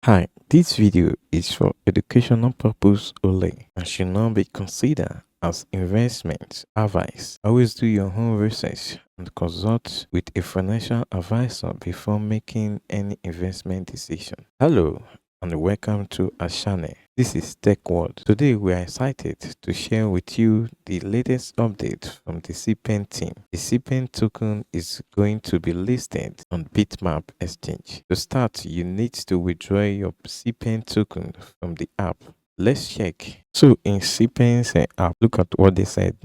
Hi, this video is for educational purpose only and should not be considered as investment advice. Always do your own research and consult with a financial advisor before making any investment decision. Hello and welcome to our channel. This is Tech World. Today we are excited to share with you the latest update from the cPen team. The cPen token is going to be listed on BitMart exchange. To start, you need to withdraw your cPen token from the app. Let's check. So in cPen's app, look at what they said.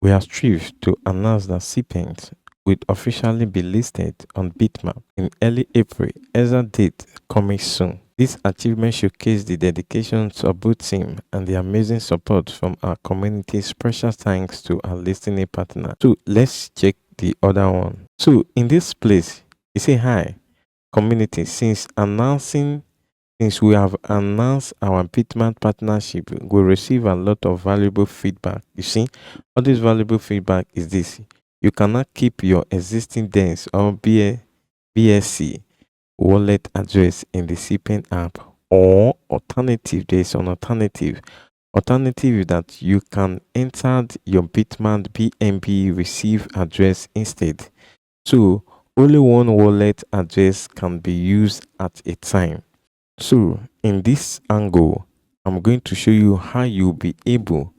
We are thrilled to announce that cPen will officially be listed on BitMart in early April. Exact date coming soon. This achievement showcases the dedication to our boot team and the amazing support from our community. Special thanks to our listening partner. So let's check the other one. So in this place, you say hi, community. Since we have announced our BitMart partnership, we receive a lot of valuable feedback. You see, all this valuable feedback is this. You cannot keep your existing DENS or BSC wallet address in the cPen app, or alternative, there is an alternative is that you can enter your BitMart BNB receive address instead. So only one wallet address can be used at a time. So in this angle, I'm going to show you how you'll be able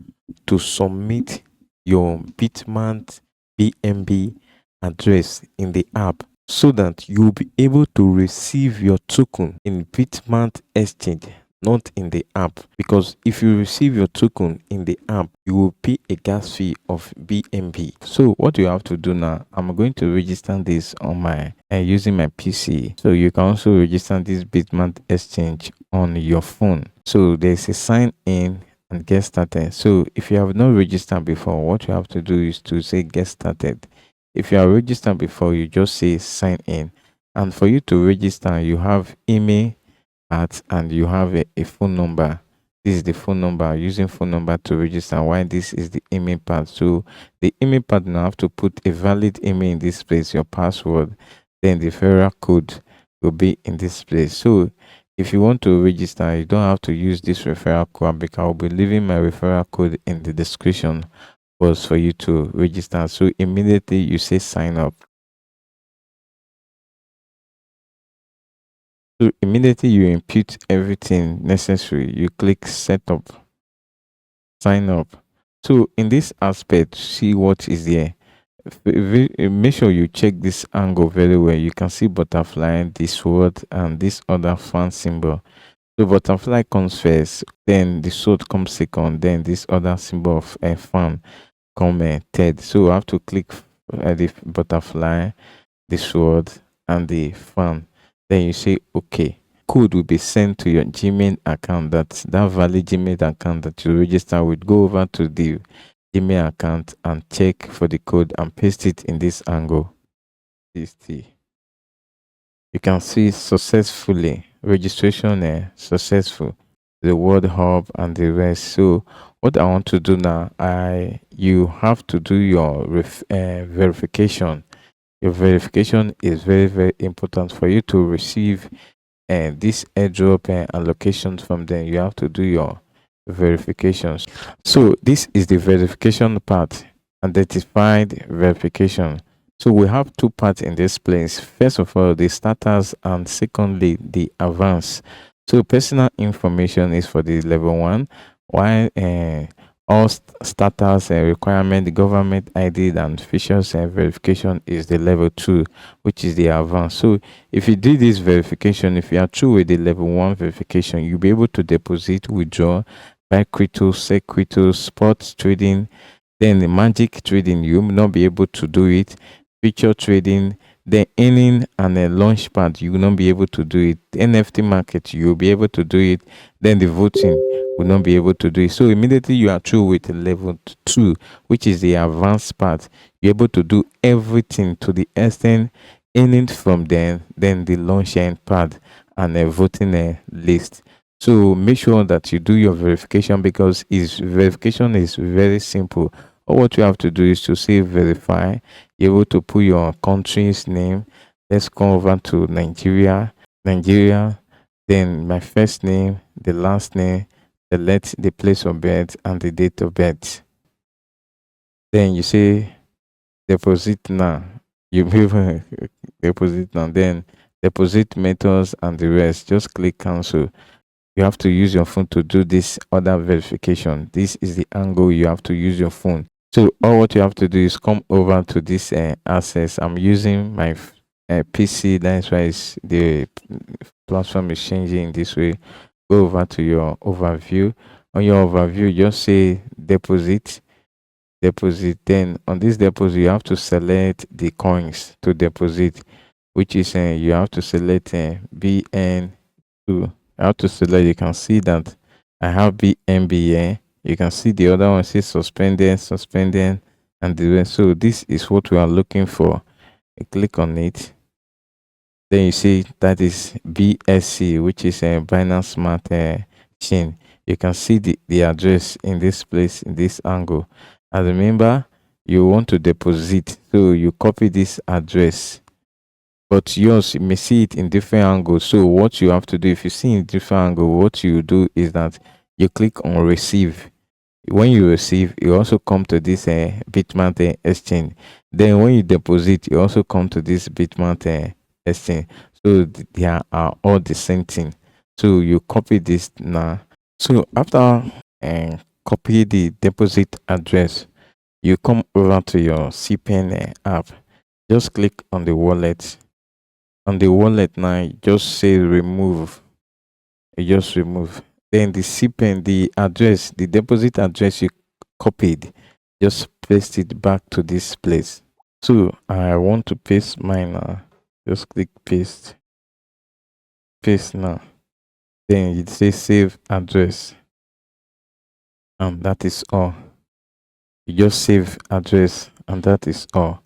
to submit your BitMart BNB address in the app so that you'll be able to receive your token in BitMart exchange, not in the app. Because if you receive your token in the app, you will pay a gas fee of BNB. So what you have to do now, I'm going to register this on my using my PC. So you can also register this BitMart exchange on your phone. So there's a sign in and get started. So if you have not registered before, what you have to do is to say get started. If you are registered before, you just say sign in. And for you to register, you have email at and you have a phone number. This is the phone number, using phone number to register. Why this is the email part. So the email part, now have to put a valid email in this place, your password, then the referral code will be in this place. So if you want to register, you don't have to use this referral code because I'll be leaving my referral code in the description was for you to register. So immediately you say sign up. So immediately you input everything necessary. You click setup, sign up. So in this aspect, see what is there. Make sure you check this angle very well. You can see butterfly, this word, and this other fan symbol. So butterfly comes first, then the sword comes second, then this other symbol of a fan come third. So I have to click the butterfly, the sword, and the fan. Then you say okay. Code will be sent to your Gmail account. That valid Gmail account that you register with. Go over to the Gmail account and check for the code and paste it in this angle. You can see successfully registration successful, the word hub and the rest. So what I want to do now, you have to do your verification. Your verification is very important for you to receive this airdrop allocations from them. You have to do your verifications. So this is the verification part, identified verification. So we have two parts in this place. First of all, the starters, and secondly, the advanced. So personal information is for the level 1, while all starters requirement, the government ID and features verification is the level 2, which is the advanced. So if you do this verification, if you are through with the level 1 verification, you'll be able to deposit, withdraw, buy crypto, sell crypto, sports trading. Then the magic trading, you will not be able to do it. Future trading, the earning and a launch pad, you will not be able to do it. The NFT market, you will be able to do it. Then the voting will not be able to do it. So immediately you are through with level 2, which is the advanced part. You're able to do everything to the extent earning from then the launch end pad and a voting list. So make sure that you do your verification, because verification is very simple. All what you have to do is to say verify. You're able to put your country's name. Let's go over to Nigeria. then my first name, the last name, select the place of birth and the date of birth. Then you say deposit now. You move deposit now. Then deposit methods and the rest. Just click cancel. You have to use your phone to do this other verification. This is the angle you have to use your phone. So all what you have to do is come over to this access. I'm using my PC. That's why the platform is changing this way. Go over to your overview. On your overview, just say deposit. Then on this deposit, you have to select the coins to deposit, which is you have to select BN2. I have to select. You can see that I have BNB here. You can see the other one says suspended, and the rest. So this is what we are looking for. You click on it. Then you see that is BSC, which is a Binance Smart Chain. You can see the address in this place, in this angle. And remember, you want to deposit, so you copy this address. But yours, you may see it in different angles. So what you have to do, if you see in different angle, what you do is that you click on receive. When you receive, you also come to this BitMart exchange. Then when you deposit, you also come to this BitMart exchange. So they are all the same thing. So you copy this now. So after copy the deposit address, you come over to your cPen app. Just click on the wallet. On the wallet now, just say remove. You just remove. Then the cPen, the address, the deposit address you copied, just paste it back to this place. So I want to paste mine now. Just click paste. Paste now. Then it says save address. And that is all. You just save address and that is all.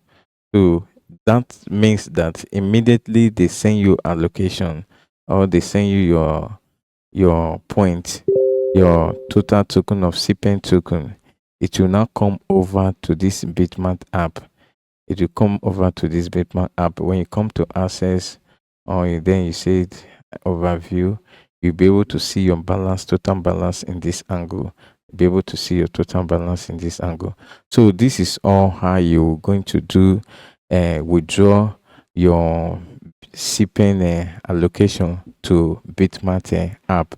So that means that immediately they send you a location or they send you your point, your total token of cPen token, it will now come over to this BitMart app. It will come over to this BitMart app. When you come to access, or then you say overview, you'll be able to see your balance, total balance in this angle. You'll be able to see your total balance in this angle. So this is all how you're going to do withdraw your cPen allocation to BitMart app.